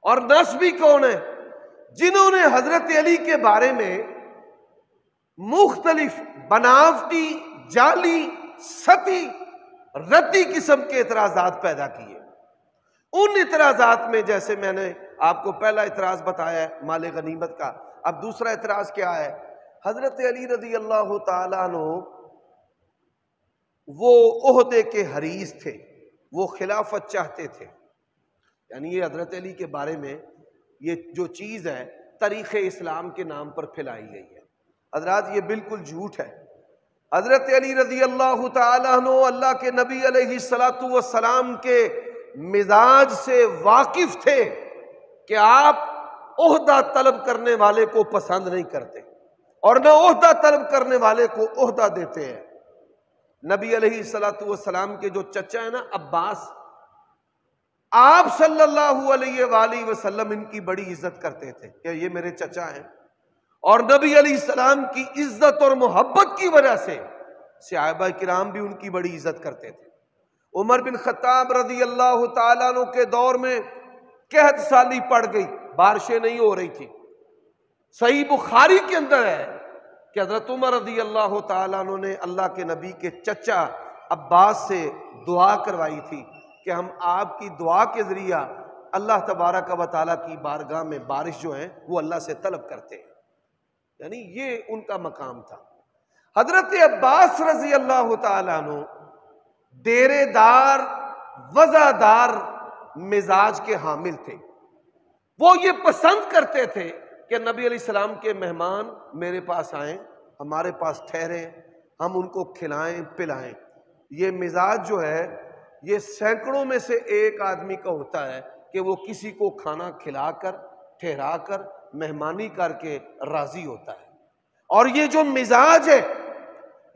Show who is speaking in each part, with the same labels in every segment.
Speaker 1: اور نسبی کون ہے؟ جنہوں نے حضرت علی کے بارے میں مختلف بناوٹی، جعلی، سطحی، ردی قسم کے اعتراضات پیدا کیے۔ ان اعتراضات میں جیسے میں نے آپ کو پہلا اعتراض بتایا ہے مال غنیمت کا، اب دوسرا اعتراض کیا ہے؟ حضرت علی رضی اللہ تعالیٰ عنہ وہ عہدے کے حریص تھے، وہ خلافت چاہتے تھے، یعنی یہ حضرت علی کے بارے میں یہ جو چیز ہے تاریخ اسلام کے نام پر پھیلائی گئی ہے، حضرات یہ بالکل جھوٹ ہے۔ حضرت علی رضی اللہ تعالیٰ عنہ اللہ کے نبی علیہ الصلوۃ والسلام کے مزاج سے واقف تھے کہ آپ عہدہ طلب کرنے والے کو پسند نہیں کرتے اور نہ عہدہ طلب کرنے والے کو عہدہ دیتے ہیں۔ نبی علیہ الصلوۃ والسلام کے جو چچا ہیں نا عباس، آپ صلی اللہ علیہ وآلہ وسلم ان کی بڑی عزت کرتے تھے کہ یہ میرے چچا ہیں، اور نبی علیہ السلام کی عزت اور محبت کی وجہ سے صحابہ کرام بھی ان کی بڑی عزت کرتے تھے۔ عمر بن خطاب رضی اللہ تعالیٰ عنہ کے دور میں قحط سالی پڑ گئی، بارشیں نہیں ہو رہی تھی۔ صحیح بخاری کے اندر ہے کہ حضرت عمر رضی اللہ تعالیٰ عنہ نے اللہ کے نبی کے چچا عباس سے دعا کروائی تھی کہ ہم آپ کی دعا کے ذریعہ اللہ تبارک و تعالیٰ کی بارگاہ میں بارش جو ہے وہ اللہ سے طلب کرتے ہیں، یعنی یہ ان کا مقام تھا۔ حضرت عباس رضی اللہ تعالیٰ عنہ ڈیرے دار، وزادار مزاج کے حامل تھے۔ وہ یہ پسند کرتے تھے کہ نبی علیہ السلام کے مہمان میرے پاس آئیں، ہمارے پاس ٹھہریں، ہم ان کو کھلائیں پلائیں۔ یہ مزاج جو ہے یہ سینکڑوں میں سے ایک آدمی کا ہوتا ہے کہ وہ کسی کو کھانا کھلا کر، ٹھہرا کر، مہمانی کر کے راضی ہوتا ہے، اور یہ جو مزاج ہے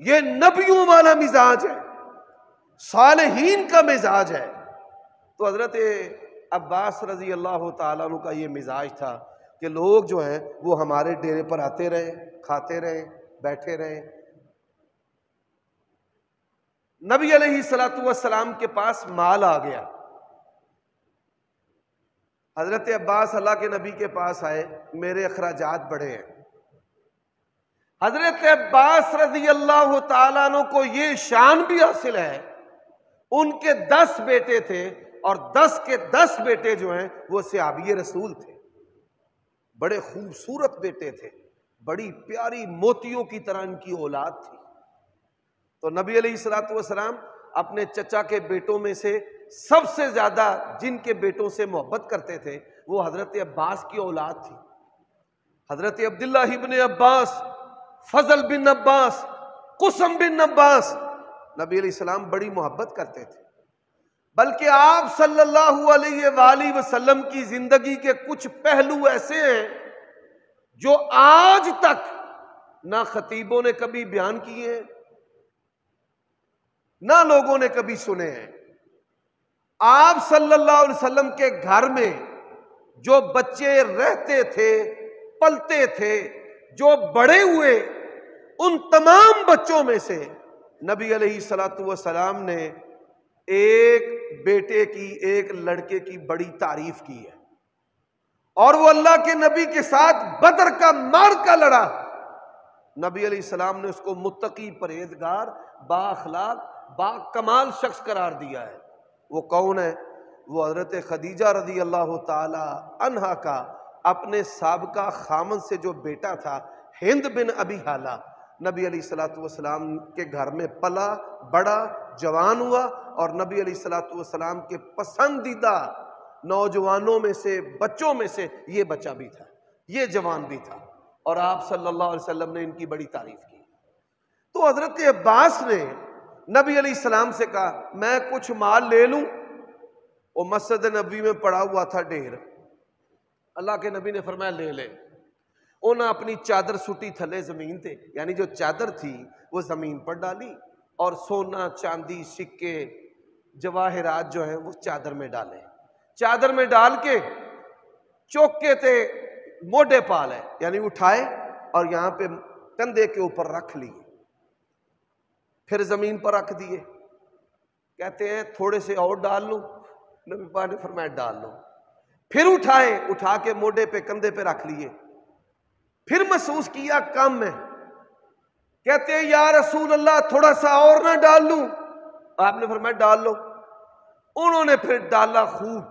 Speaker 1: یہ نبیوں والا مزاج ہے، صالحین کا مزاج ہے۔ تو حضرت عباس رضی اللہ تعالیٰ عنہ کا یہ مزاج تھا کہ لوگ جو ہیں وہ ہمارے ڈیرے پر آتے رہے، کھاتے رہے، بیٹھے رہے۔ نبی علیہ الصلوۃ والسلام کے پاس مال آ گیا، حضرت عباس اللہ کے نبی کے پاس آئے، میرے اخراجات بڑھے ہیں۔ حضرت عباس رضی اللہ تعالیٰ عنہ کو یہ شان بھی حاصل ہے، ان کے 10 بیٹے تھے اور 10 کے 10 بیٹے جو ہیں وہ صحابی رسول تھے، بڑے خوبصورت بیٹے تھے، بڑی پیاری موتیوں کی طرح ان کی اولاد تھی۔ تو نبی علیہ الصلوۃ والسلام اپنے چچا کے بیٹوں میں سے سب سے زیادہ جن کے بیٹوں سے محبت کرتے تھے وہ حضرت عباس کی اولاد تھی۔ حضرت عبداللہ ابن عباس، فضل بن عباس، قسم بن عباس نبی علیہ السلام بڑی محبت کرتے تھے، بلکہ آپ صلی اللہ علیہ وآلہ وسلم کی زندگی کے کچھ پہلو ایسے ہیں جو آج تک نہ خطیبوں نے کبھی بیان کیے ہیں نہ لوگوں نے کبھی سنے ہیں۔ آپ صلی اللہ علیہ وسلم کے گھر میں جو بچے رہتے تھے، پلتے تھے، جو بڑے ہوئے، ان تمام بچوں میں سے نبی علیہ الصلوۃ والسلام نے ایک بیٹے کی، ایک لڑکے کی بڑی تعریف کی ہے، اور وہ اللہ کے نبی کے ساتھ بدر کا معرکہ لڑا۔ نبی علیہ السلام نے اس کو متقی، پرہیزگار، با اخلاق، با کمال شخص قرار دیا ہے۔ وہ کون ہے؟ وہ حضرت خدیجہ رضی اللہ تعالی عنہا کا اپنے سابقہ خامن سے جو بیٹا تھا، ہند بن ابی حالہ، نبی علیہ الصلوۃ والسلام کے گھر میں پلا بڑا، جوان ہوا، اور نبی علیہ الصلوۃ والسلام کے پسندیدہ نوجوانوں میں سے، بچوں میں سے یہ بچہ بھی تھا، یہ جوان بھی تھا، اور آپ صلی اللہ علیہ وسلم نے ان کی بڑی تعریف کی۔ تو حضرت عباس نے نبی علیہ السلام سے کہا میں کچھ مال لے لوں؟ وہ مسجد نبوی میں پڑا ہوا تھا ڈھیر، اللہ کے نبی نے فرمایا لے لے۔ انہوں نے اپنی چادر سٹی تھلے زمین تھے، یعنی جو چادر تھی وہ زمین پر ڈالی، اور سونا، چاندی، سکے، جواہرات جو ہیں وہ چادر میں ڈالے، چادر میں ڈال کے چوکے تھے موڈے پال ہے، یعنی اٹھائے اور یہاں پہ کندھے کے اوپر رکھ لیے، پھر زمین پر رکھ دیے۔ کہتے ہیں تھوڑے سے اور ڈال لوں؟ نبی پاک نے فرمایا ڈال لو۔ پھر اٹھائے، اٹھا کے موڈے پہ کندھے پہ رکھ لیے، پھر محسوس کیا کم ہے، کہتے ہیں یا رسول اللہ تھوڑا سا اور نہ ڈال لوں؟ آپ نے فرمایا ڈال لو۔ انہوں نے پھر ڈالا خوب،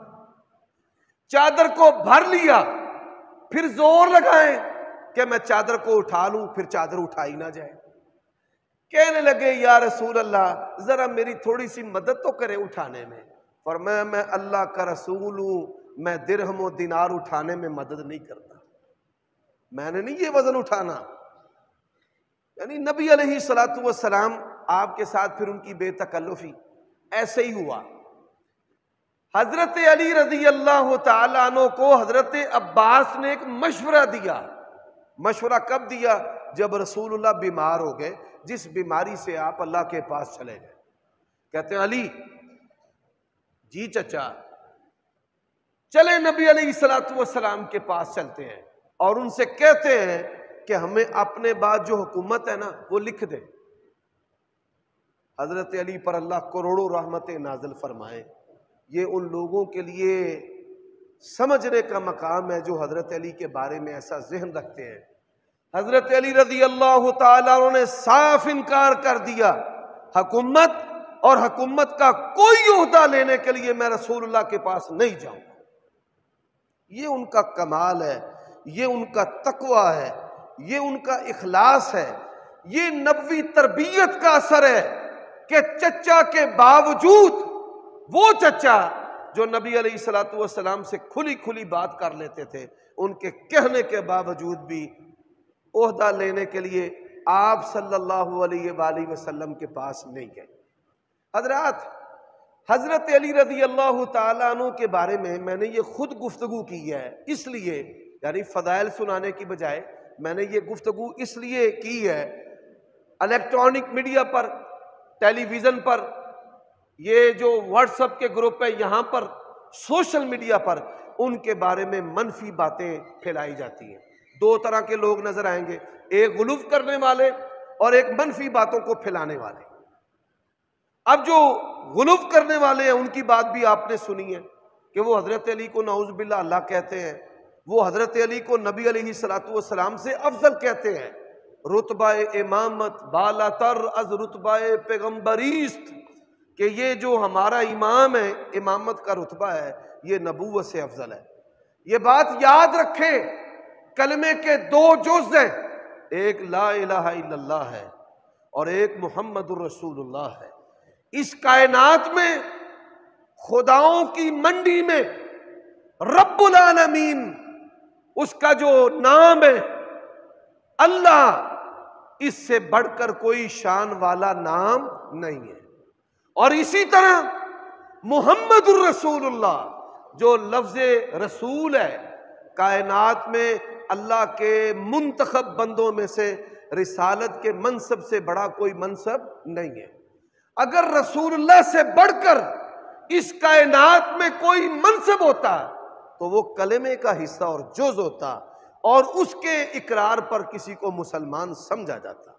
Speaker 1: چادر کو بھر لیا، پھر زور لگائیں کہ میں چادر کو اٹھا لوں، پھر چادر اٹھائی نہ جائے۔ کہنے لگے یا رسول اللہ ذرا میری تھوڑی سی مدد تو کرے اٹھانے میں۔ فرمایا میں اللہ کا رسول ہوں، میں درہم و دینار اٹھانے میں مدد نہیں کرتا، میں نے نہیں یہ وزن اٹھانا۔ یعنی نبی علیہ الصلوۃ والسلام آپ کے ساتھ پھر ان کی بے تکلفی ایسے ہی ہوا۔ حضرت علی رضی اللہ تعالیٰ عنہ کو حضرت عباس نے ایک مشورہ دیا۔ مشورہ کب دیا؟ جب رسول اللہ بیمار ہو گئے، جس بیماری سے آپ اللہ کے پاس چلے گئے۔ کہتے ہیں علی جی چچا چلے نبی علیہ الصلوۃ والسلام کے پاس چلتے ہیں اور ان سے کہتے ہیں کہ ہمیں اپنے بعد جو حکومت ہے نا وہ لکھ دے۔ حضرت علی پر اللہ کروڑوں رحمتیں نازل فرمائے۔ یہ ان لوگوں کے لیے سمجھنے کا مقام ہے جو حضرت علی کے بارے میں ایسا ذہن رکھتے ہیں۔ حضرت علی رضی اللہ تعالیٰ عنہ نے صاف انکار کر دیا، حکومت اور حکومت کا کوئی عہدہ لینے کے لیے میں رسول اللہ کے پاس نہیں جاؤں گا۔ یہ ان کا کمال ہے، یہ ان کا تقویٰ ہے، یہ ان کا اخلاص ہے، یہ نبوی تربیت کا اثر ہے کہ چچا کے باوجود، وہ چچا جو نبی علیہ الصلوۃ والسلام سے کھلی کھلی بات کر لیتے تھے، ان کے کہنے کے باوجود بھی عہدہ لینے کے لیے آپ صلی اللہ علیہ وآلہ وسلم کے پاس نہیں گئے۔ حضرات، حضرت علی رضی اللہ تعالیٰ عنہ کے بارے میں نے یہ خود گفتگو کی ہے، اس لیے یعنی فضائل سنانے کی بجائے میں نے یہ گفتگو اس لیے کی ہے، الیکٹرانک میڈیا پر، ٹیلی ویژن پر، یہ جو واٹس ایپ کے گروپ ہے یہاں پر، سوشل میڈیا پر ان کے بارے میں منفی باتیں پھیلائی جاتی ہیں۔ دو طرح کے لوگ نظر آئیں گے، ایک غلو کرنے والے اور ایک منفی باتوں کو پھیلانے والے۔ اب جو غلو کرنے والے ہیں ان کی بات بھی آپ نے سنی ہے کہ وہ حضرت علی کو نعوذ باللہ اللہ کہتے ہیں، وہ حضرت علی کو نبی علیہ الصلوۃ والسلام سے افضل کہتے ہیں، رتبہ امامت بالاتر از رتبہ پیغمبریست، کہ یہ جو ہمارا امام ہے، امامت کا رتبہ ہے، یہ نبوت سے افضل ہے۔ یہ بات یاد رکھیں، کلمے کے دو جز ہیں، ایک لا الہ الا اللہ ہے اور ایک محمد الرسول اللہ ہے۔ اس کائنات میں، خداؤں کی منڈی میں، رب العالمین اس کا جو نام ہے اللہ، اس سے بڑھ کر کوئی شان والا نام نہیں ہے۔ اور اسی طرح محمد الرسول اللہ جو لفظ رسول ہے، کائنات میں اللہ کے منتخب بندوں میں سے رسالت کے منصب سے بڑا کوئی منصب نہیں ہے۔ اگر رسول اللہ سے بڑھ کر اس کائنات میں کوئی منصب ہوتا تو وہ کلمے کا حصہ اور جز ہوتا، اور اس کے اقرار پر کسی کو مسلمان سمجھا جاتا۔